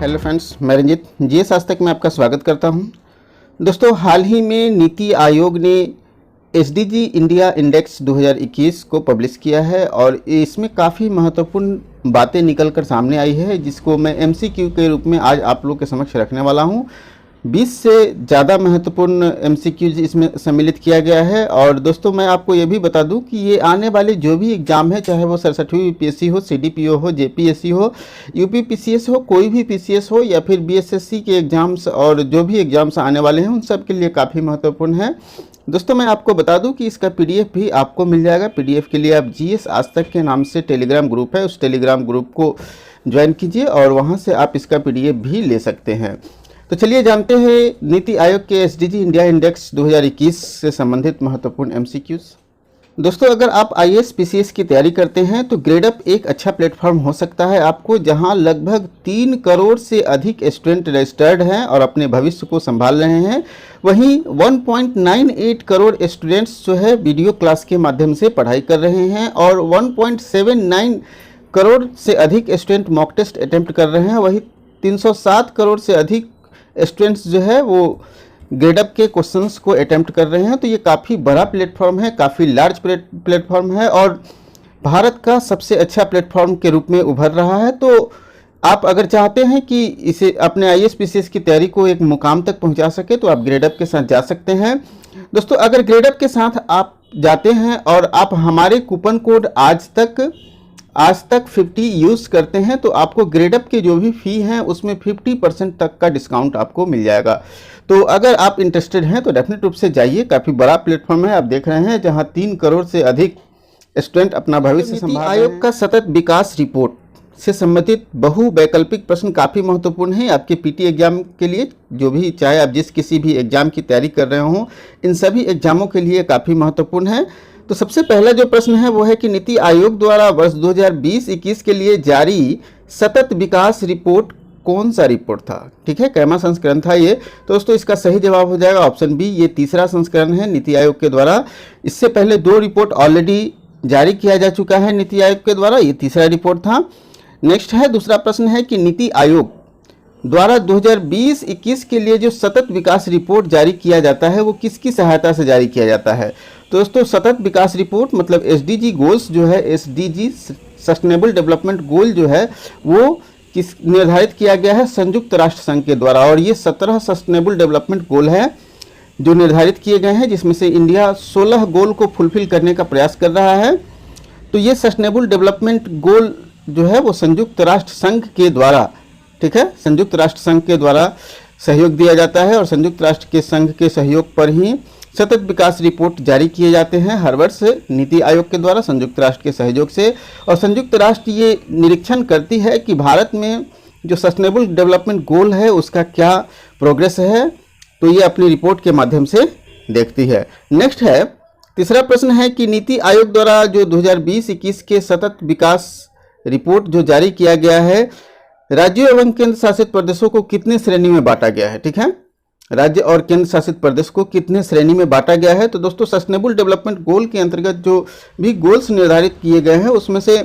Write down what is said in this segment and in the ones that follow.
Hello friends, मैं Ranjit GS आज तक में आपका स्वागत करता हूं। दोस्तों, हाल ही में नीति आयोग ने एसडीजी इंडिया इंडेक्स 2021 को पब्लिश किया है और इसमें काफ़ी महत्वपूर्ण बातें निकल कर सामने आई है, जिसको मैं एमसीक्यू के रूप में आज आप लोग के समक्ष रखने वाला हूं। 20 से ज़्यादा महत्वपूर्ण एमसीक्यूज इसमें सम्मिलित किया गया है। और दोस्तों, मैं आपको ये भी बता दूं कि ये आने वाले जो भी एग्ज़ाम है, चाहे वो 67वीं यूपीएससी हो, सीडीपीओ हो, जेपीएससी हो, यूपीपीसीएस हो, कोई भी पीसीएस हो या फिर बीएसएससी के एग्ज़ाम्स और जो भी एग्ज़ाम्स आने वाले हैं, उन सब के लिए काफ़ी महत्वपूर्ण है। दोस्तों, मैं आपको बता दूं कि इसका पीडीएफ भी आपको मिल जाएगा। पीडीएफ के लिए आप जीएस आज तक के नाम से टेलीग्राम ग्रुप है, उस टेलीग्राम ग्रुप को ज्वाइन कीजिए और वहां से आप इसका पीडीएफ भी ले सकते हैं। तो चलिए जानते हैं नीति आयोग के एसडीजी इंडिया इंडेक्स 2021 से संबंधित महत्वपूर्ण एमसीक्यूज। दोस्तों, अगर आप आईएएस पीसीएस की तैयारी करते हैं तो ग्रेडअप एक अच्छा प्लेटफॉर्म हो सकता है आपको, जहां लगभग 3 करोड़ से अधिक स्टूडेंट रजिस्टर्ड हैं और अपने भविष्य को संभाल रहे हैं। वहीं 1.98 करोड़ स्टूडेंट्स जो है वीडियो क्लास के माध्यम से पढ़ाई कर रहे हैं और 1.79 करोड़ से अधिक स्टूडेंट मॉक टेस्ट अटेम्प्ट कर रहे हैं। वहीं 307 करोड़ से अधिक स्टूडेंट्स जो है वो ग्रेडअप के क्वेश्चंस को अटेम्प्ट कर रहे हैं। तो ये काफ़ी बड़ा प्लेटफॉर्म है, काफ़ी लार्ज प्लेटफॉर्म है और भारत का सबसे अच्छा प्लेटफॉर्म के रूप में उभर रहा है। तो आप अगर चाहते हैं कि इसे अपने आईएएस पीसीएस की तैयारी को एक मुकाम तक पहुंचा सके तो आप ग्रेडअप के साथ जा सकते हैं। दोस्तों, अगर ग्रेडअप के साथ आप जाते हैं और आप हमारे कूपन कोड आज तक 50 यूज़ करते हैं तो आपको ग्रेडअप की जो भी फ़ी है उसमें 50% तक का डिस्काउंट आपको मिल जाएगा। तो अगर आप इंटरेस्टेड हैं तो डेफिनेट रूप से जाइए। काफ़ी बड़ा प्लेटफॉर्म है, आप देख रहे हैं, जहां 3 करोड़ से अधिक स्टूडेंट अपना भविष्य संभाल रहे हैं। आयोग का सतत विकास रिपोर्ट से संबंधित बहुवैकल्पिक प्रश्न काफ़ी महत्वपूर्ण है आपके पीटी एग्जाम के लिए। जो भी, चाहे आप जिस किसी भी एग्जाम की तैयारी कर रहे हों, इन सभी एग्जामों के लिए काफ़ी महत्वपूर्ण है। तो सबसे पहला जो प्रश्न है वो है कि नीति आयोग द्वारा वर्ष 2020-21 के लिए जारी सतत विकास रिपोर्ट कौन सा रिपोर्ट था? ठीक है, कैमा संस्करण था ये। तो दोस्तों, इसका सही जवाब हो जाएगा ऑप्शन बी, ये तीसरा संस्करण है नीति आयोग के द्वारा। इससे पहले 2 रिपोर्ट ऑलरेडी जारी किया जा चुका है नीति आयोग के द्वारा, ये तीसरा रिपोर्ट था। नेक्स्ट है, दूसरा प्रश्न है कि नीति आयोग द्वारा 2020-21 के लिए जो सतत विकास रिपोर्ट जारी किया जाता है वो किसकी सहायता से जारी किया जाता है? तो दोस्तों, सतत विकास रिपोर्ट मतलब एसडीजी गोल्स जो है, एसडीजी सस्टेनेबल डेवलपमेंट गोल जो है वो किस निर्धारित किया गया है? संयुक्त राष्ट्र संघ के द्वारा। और ये 17 सस्टेनेबल डेवलपमेंट गोल है जो निर्धारित किए गए हैं, जिसमें से इंडिया 16 गोल को फुलफिल करने का प्रयास कर रहा है। तो ये सस्टेनेबल डेवलपमेंट गोल जो है वो संयुक्त राष्ट्र संघ के द्वारा, ठीक है, संयुक्त राष्ट्र संघ के द्वारा सहयोग दिया जाता है और संयुक्त राष्ट्र के संघ के सहयोग पर ही सतत विकास रिपोर्ट जारी किए जाते हैं हर वर्ष नीति आयोग के द्वारा संयुक्त राष्ट्र के सहयोग से। और संयुक्त राष्ट्र ये निरीक्षण करती है कि भारत में जो सस्टेनेबल डेवलपमेंट गोल है उसका क्या प्रोग्रेस है, तो ये अपनी रिपोर्ट के माध्यम से देखती है। नेक्स्ट है, तीसरा प्रश्न है कि नीति आयोग द्वारा जो 2020-21 के सतत विकास रिपोर्ट जो जारी किया गया है, राज्यों एवं केंद्र शासित प्रदेशों को कितने श्रेणी में बांटा गया है? ठीक है, राज्य और केंद्र शासित प्रदेश को कितने श्रेणी में बांटा गया है? तो दोस्तों, सस्टेनेबल डेवलपमेंट गोल के अंतर्गत जो भी गोल्स निर्धारित किए गए हैं उसमें से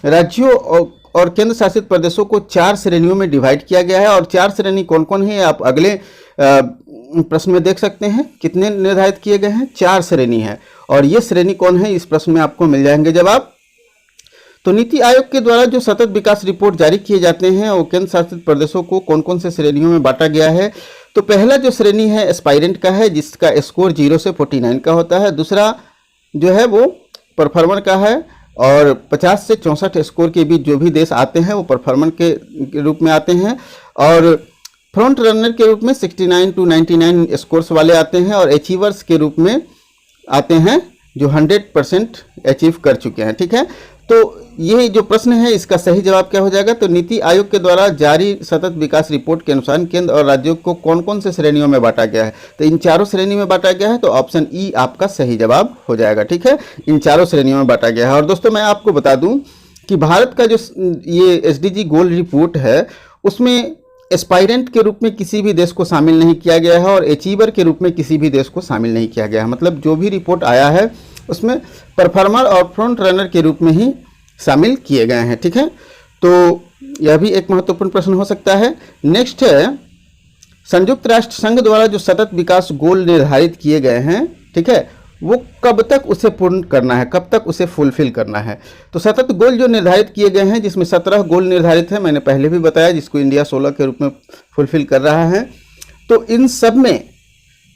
राज्यों और केंद्र शासित प्रदेशों को 4 श्रेणियों में डिवाइड किया गया है। और 4 श्रेणी कौन कौन है आप अगले प्रश्न में देख सकते हैं। कितने निर्धारित किए गए हैं? 4 श्रेणी है। और ये श्रेणी कौन है, इस प्रश्न में आपको मिल जाएंगे जवाब। तो नीति आयोग के द्वारा जो सतत विकास रिपोर्ट जारी किए जाते हैं और केंद्र शासित प्रदेशों को कौन कौन से श्रेणियों में बांटा गया है? तो पहला जो श्रेणी है एस्पायरेंट का है, जिसका स्कोर 0 से 49 का होता है। दूसरा जो है वो परफॉर्मर का है और 50 से 64 स्कोर के बीच जो भी देश आते हैं वो परफॉर्मर के रूप में आते हैं। और फ्रंट रनर के रूप में 69 to 99 स्कोर्स वाले आते हैं और अचीवर्स के रूप में आते हैं जो 100% अचीव कर चुके हैं। ठीक है, तो ये जो प्रश्न है इसका सही जवाब क्या हो जाएगा? तो नीति आयोग के द्वारा जारी सतत विकास रिपोर्ट के अनुसार केंद्र और राज्यों को कौन कौन से श्रेणियों में बांटा गया है? तो इन 4 श्रेणी में बांटा गया है, तो ऑप्शन ई आपका सही जवाब हो जाएगा। ठीक है, इन 4 श्रेणियों में बांटा गया है। और दोस्तों, मैं आपको बता दूं कि भारत का जो ये एसडीजी गोल रिपोर्ट है उसमें एस्पायरेंट के रूप में किसी भी देश को शामिल नहीं किया गया है और अचीवर के रूप में किसी भी देश को शामिल नहीं किया गया है। मतलब जो भी रिपोर्ट आया है उसमें परफॉर्मर और फ्रंट रनर के रूप में ही शामिल किए गए हैं। ठीक है, तो यह भी एक महत्वपूर्ण प्रश्न हो सकता है। नेक्स्ट है, संयुक्त राष्ट्र संघ द्वारा जो सतत विकास गोल निर्धारित किए गए हैं, ठीक है, वो कब तक उसे पूर्ण करना है, कब तक उसे फुलफिल करना है। तो सतत गोल जो निर्धारित किए गए हैं, जिसमें 17 गोल निर्धारित हैं, मैंने पहले भी बताया, जिसको इंडिया 16 के रूप में फुलफिल कर रहा है। तो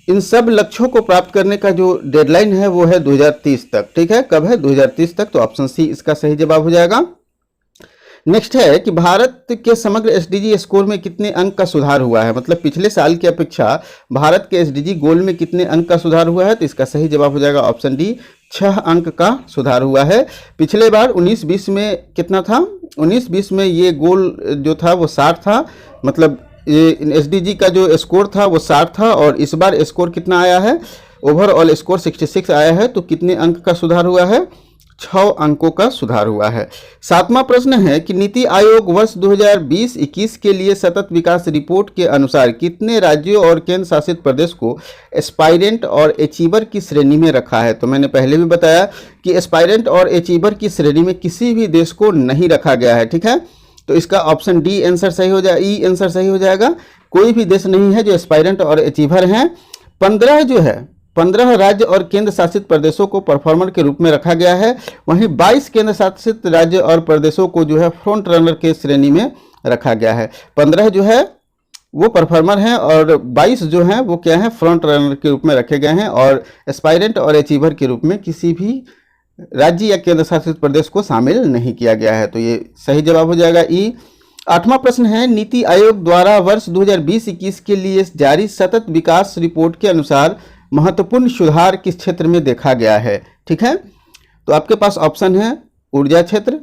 इन सब लक्ष्यों को प्राप्त करने का जो डेडलाइन है वो है 2030 तक, ठीक है। कब है? 2030 तक। तो ऑप्शन सी इसका सही जवाब हो जाएगा। नेक्स्ट है कि भारत के समग्र एसडीजी स्कोर में कितने अंक का सुधार हुआ है, मतलब पिछले साल की अपेक्षा भारत के एसडीजी गोल में कितने अंक का सुधार हुआ है। तो इसका सही जवाब हो जाएगा ऑप्शन डी, 6 अंक का सुधार हुआ है। पिछले बार 19-20 में कितना था? 19-20 में ये गोल जो था वो 60 था, मतलब ये एसडीजी का जो स्कोर था वो 60 था, और इस बार स्कोर कितना आया है? ओवरऑल स्कोर 66 आया है। तो कितने अंक का सुधार हुआ है? 6 अंकों का सुधार हुआ है। 7वां प्रश्न है कि नीति आयोग वर्ष 2020-21 के लिए सतत विकास रिपोर्ट के अनुसार कितने राज्यों और केंद्र शासित प्रदेश को एस्पायरेंट और अचीवर की श्रेणी में रखा है। तो मैंने पहले भी बताया कि एस्पायरेंट और अचीवर की श्रेणी में किसी भी देश को नहीं रखा गया है, ठीक है। तो इसका ऑप्शन डी आंसर सही हो जाएगा, ई आंसर सही हो जाएगा। कोई भी देश नहीं है जो एस्पायरेंट और अचीवर हैं। 15 राज्य और केंद्र शासित प्रदेशों को परफॉर्मर के रूप में रखा गया है। वहीं 22 केंद्र शासित राज्य और प्रदेशों को जो है फ्रंट रनर के श्रेणी में रखा गया है। 15 जो है वो परफॉर्मर हैं और 22 जो हैं वो क्या है? फ्रंट रनर के रूप में रखे गए हैं, और एस्पायरेंट और अचीवर के रूप में किसी भी राज्य या केंद्र शासित प्रदेश को शामिल नहीं किया गया है। तो ये सही जवाब हो जाएगा ई। 8वां प्रश्न है, नीति आयोग द्वारा वर्ष 2020-21 के लिए जारी सतत विकास रिपोर्ट के अनुसार महत्वपूर्ण सुधार किस क्षेत्र में देखा गया है, ठीक है। तो आपके पास ऑप्शन है ऊर्जा क्षेत्र,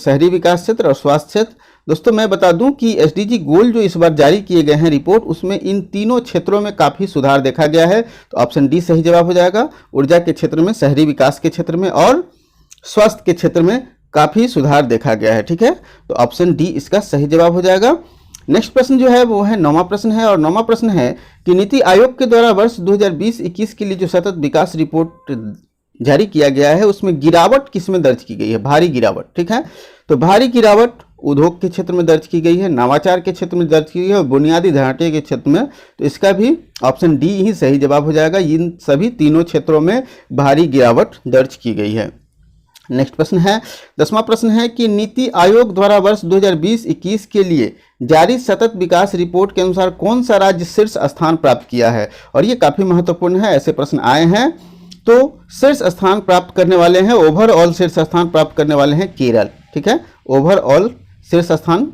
शहरी विकास क्षेत्र और स्वास्थ्य क्षेत्र। दोस्तों मैं बता दूं कि एसडीजी गोल जो इस बार जारी किए गए हैं रिपोर्ट, उसमें इन तीनों क्षेत्रों में काफ़ी सुधार देखा गया है। तो ऑप्शन डी सही जवाब हो जाएगा। ऊर्जा के क्षेत्र में, शहरी विकास के क्षेत्र में और स्वास्थ्य के क्षेत्र में काफ़ी सुधार देखा गया है, ठीक है। तो ऑप्शन डी इसका सही जवाब हो जाएगा। नेक्स्ट प्रश्न जो है वो है 9वां प्रश्न है, और 9वां प्रश्न है कि नीति आयोग के द्वारा वर्ष 2020-21 के लिए जो सतत विकास रिपोर्ट जारी किया गया है उसमें गिरावट किसमें दर्ज की गई है? भारी गिरावट, ठीक है। तो भारी गिरावट उद्योग के क्षेत्र में दर्ज की गई है, नवाचार के क्षेत्र में दर्ज की गई है और बुनियादी ढांचे के क्षेत्र में। तो इसका भी ऑप्शन डी ही सही जवाब हो जाएगा। इन सभी तीनों क्षेत्रों में भारी गिरावट दर्ज की गई है। नेक्स्ट प्रश्न है 10वां प्रश्न है कि नीति आयोग द्वारा वर्ष 2020-21 के लिए जारी सतत विकास रिपोर्ट के अनुसार कौन सा राज्य शीर्ष स्थान प्राप्त किया है? और ये काफ़ी महत्वपूर्ण है, ऐसे प्रश्न आए हैं। तो शीर्ष स्थान प्राप्त करने वाले हैं, ओवरऑल शीर्ष स्थान प्राप्त करने वाले हैं केरल, ठीक है। ओवरऑल शीर्ष स्थान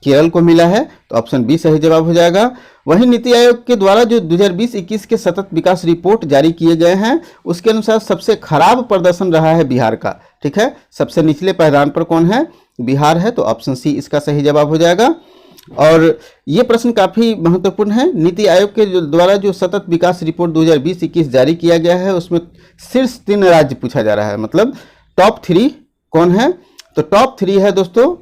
केरल को मिला है। तो ऑप्शन बी सही जवाब हो जाएगा। वहीं नीति आयोग के द्वारा जो 2020-21 के सतत विकास रिपोर्ट जारी किए गए हैं उसके अनुसार सबसे खराब प्रदर्शन रहा है बिहार का, ठीक है। सबसे निचले पायदान पर कौन है? बिहार है। तो ऑप्शन सी इसका सही जवाब हो जाएगा। और ये प्रश्न काफ़ी महत्वपूर्ण है। नीति आयोग के द्वारा जो सतत विकास रिपोर्ट 2020-21 जारी किया गया है उसमें शीर्ष 3 राज्य पूछा जा रहा है, मतलब टॉप 3 कौन है? तो टॉप 3 है दोस्तों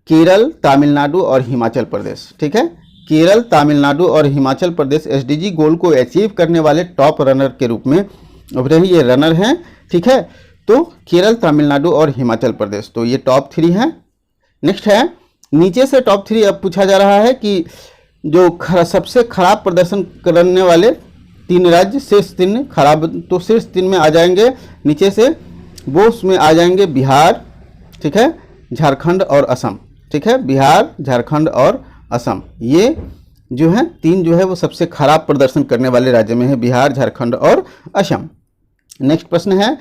केरल, तमिलनाडु और हिमाचल प्रदेश, ठीक है। केरल, तमिलनाडु और हिमाचल प्रदेश एसडीजी गोल को अचीव करने वाले टॉप रनर के रूप में उभरे ही ये रनर हैं, ठीक है। तो केरल, तमिलनाडु और हिमाचल प्रदेश, तो ये टॉप 3 हैं। नेक्स्ट है नीचे से टॉप 3 अब पूछा जा रहा है कि जो सबसे खराब प्रदर्शन करने वाले 3 राज्य, शीर्ष 3 खराब, तो शीर्ष 3 में आ जाएंगे नीचे से, वो उसमें आ जाएंगे बिहार, ठीक है, झारखंड और असम, ठीक है। बिहार, झारखंड और असम, ये जो है 3 जो है वो सबसे खराब प्रदर्शन करने वाले राज्य में है, बिहार, झारखंड और असम। नेक्स्ट प्रश्न है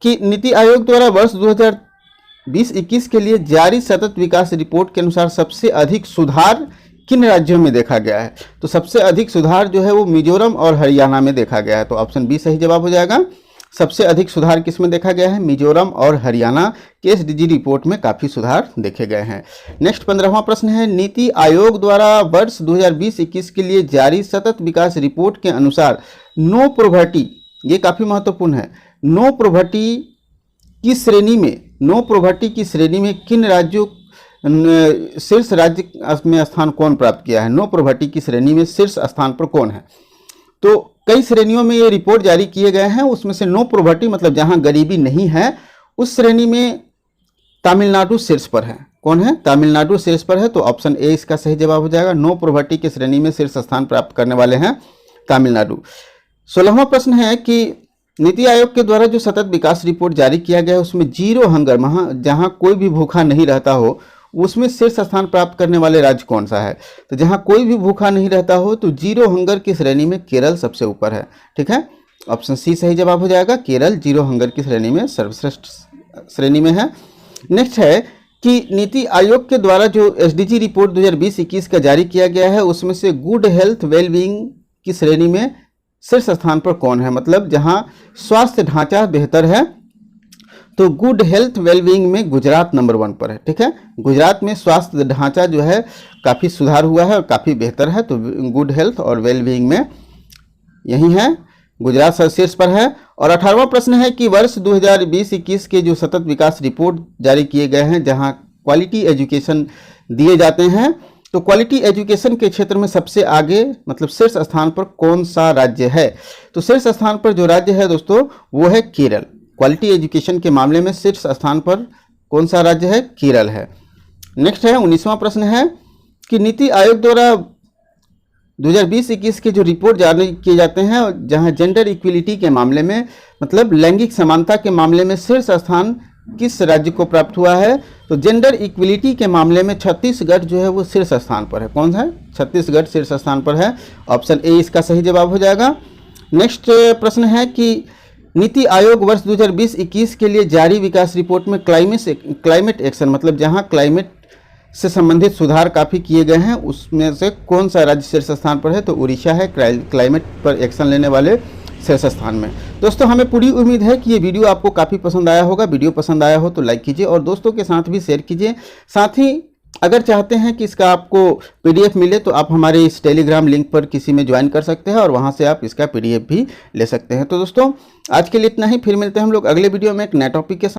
कि नीति आयोग द्वारा वर्ष 2020-21 के लिए जारी सतत विकास रिपोर्ट के अनुसार सबसे अधिक सुधार किन राज्यों में देखा गया है? तो सबसे अधिक सुधार जो है वो मिजोरम और हरियाणा में देखा गया है। तो ऑप्शन बी सही जवाब हो जाएगा। सबसे अधिक सुधार किस में देखा गया है? मिजोरम और हरियाणा के एसडीजी रिपोर्ट में काफ़ी सुधार देखे गए हैं। नेक्स्ट 15वां प्रश्न है नीति आयोग द्वारा वर्ष 2020-21 के लिए जारी सतत विकास रिपोर्ट के अनुसार नो प्रोवर्टी, ये काफ़ी महत्वपूर्ण है, नो प्रोवर्टी की श्रेणी में किन राज्यों शीर्ष राज्य में स्थान कौन प्राप्त किया है? नो प्रोवर्टी की श्रेणी में शीर्ष स्थान पर कौन है? तो कई श्रेणियों में ये रिपोर्ट जारी किए गए हैं, उसमें से नो प्रोवर्टी मतलब जहां गरीबी नहीं है उस श्रेणी में तमिलनाडु शीर्ष पर है। कौन है? तमिलनाडु शीर्ष पर है, तो ऑप्शन ए इसका सही जवाब हो जाएगा। नो पॉवर्टी की श्रेणी में शीर्ष स्थान प्राप्त करने वाले हैं तमिलनाडु। 16वां प्रश्न है कि नीति आयोग के द्वारा जो सतत विकास रिपोर्ट जारी किया गया है उसमें जीरो हंगर, जहां कोई भी भूखा नहीं रहता हो, उसमें शीर्ष स्थान प्राप्त करने वाले राज्य कौन सा है? तो जहां कोई भी भूखा नहीं रहता हो तो जीरो हंगर की श्रेणी में केरल सबसे ऊपर है। ठीक है, ऑप्शन सी सही जवाब हो जाएगा। केरल जीरो हंगर की श्रेणी में सर्वश्रेष्ठ श्रेणी में है। नेक्स्ट है कि नीति आयोग के द्वारा जो एसडीजी रिपोर्ट 2020-21 का जारी किया गया है उसमें से गुड हेल्थ वेलबींग की श्रेणी में शीर्ष स्थान पर कौन है? मतलब जहां स्वास्थ्य ढांचा बेहतर है तो गुड हेल्थ वेलबींग में गुजरात नंबर 1 पर है। ठीक है, गुजरात में स्वास्थ्य ढांचा जो है काफ़ी सुधार हुआ है और काफ़ी बेहतर है, तो गुड हेल्थ और वेलबींग में यही है, गुजरात शीर्ष पर है। और 18वां प्रश्न है कि वर्ष 2020-21 के जो सतत विकास रिपोर्ट जारी किए गए हैं जहां क्वालिटी एजुकेशन दिए जाते हैं, तो क्वालिटी एजुकेशन के क्षेत्र में सबसे आगे मतलब शीर्ष स्थान पर कौन सा राज्य है? तो शीर्ष स्थान पर जो राज्य है दोस्तों वो है केरल। क्वालिटी एजुकेशन के मामले में शीर्ष स्थान पर कौन सा राज्य है? केरल है। नेक्स्ट है 19वां प्रश्न है कि नीति आयोग द्वारा 2020-21 के जो रिपोर्ट जारी किए जाते हैं जहां जेंडर इक्वलिटी के मामले में मतलब लैंगिक समानता के मामले में शीर्ष स्थान किस राज्य को प्राप्त हुआ है? तो जेंडर इक्वलिटी के मामले में छत्तीसगढ़ जो है वो शीर्ष स्थान पर है। कौन सा है? छत्तीसगढ़ शीर्ष स्थान पर है। ऑप्शन ए इसका सही जवाब हो जाएगा। नेक्स्ट प्रश्न है कि नीति आयोग वर्ष 2020-21 के लिए जारी विकास रिपोर्ट में क्लाइमेट एक्शन मतलब जहां क्लाइमेट से संबंधित सुधार काफ़ी किए गए हैं उसमें से कौन सा राज्य शीर्ष स्थान पर है? तो उड़ीसा है क्लाइमेट पर एक्शन लेने वाले शीर्ष स्थान में। दोस्तों हमें पूरी उम्मीद है कि ये वीडियो आपको काफ़ी पसंद आया होगा। वीडियो पसंद आया हो तो लाइक कीजिए और दोस्तों के साथ भी शेयर कीजिए। साथ ही अगर चाहते हैं कि इसका आपको पीडीएफ मिले तो आप हमारे इस टेलीग्राम लिंक पर किसी में ज्वाइन कर सकते हैं और वहां से आप इसका पीडीएफ भी ले सकते हैं। तो दोस्तों आज के लिए इतना ही, फिर मिलते हैं हम लोग अगले वीडियो में एक नए टॉपिक के साथ।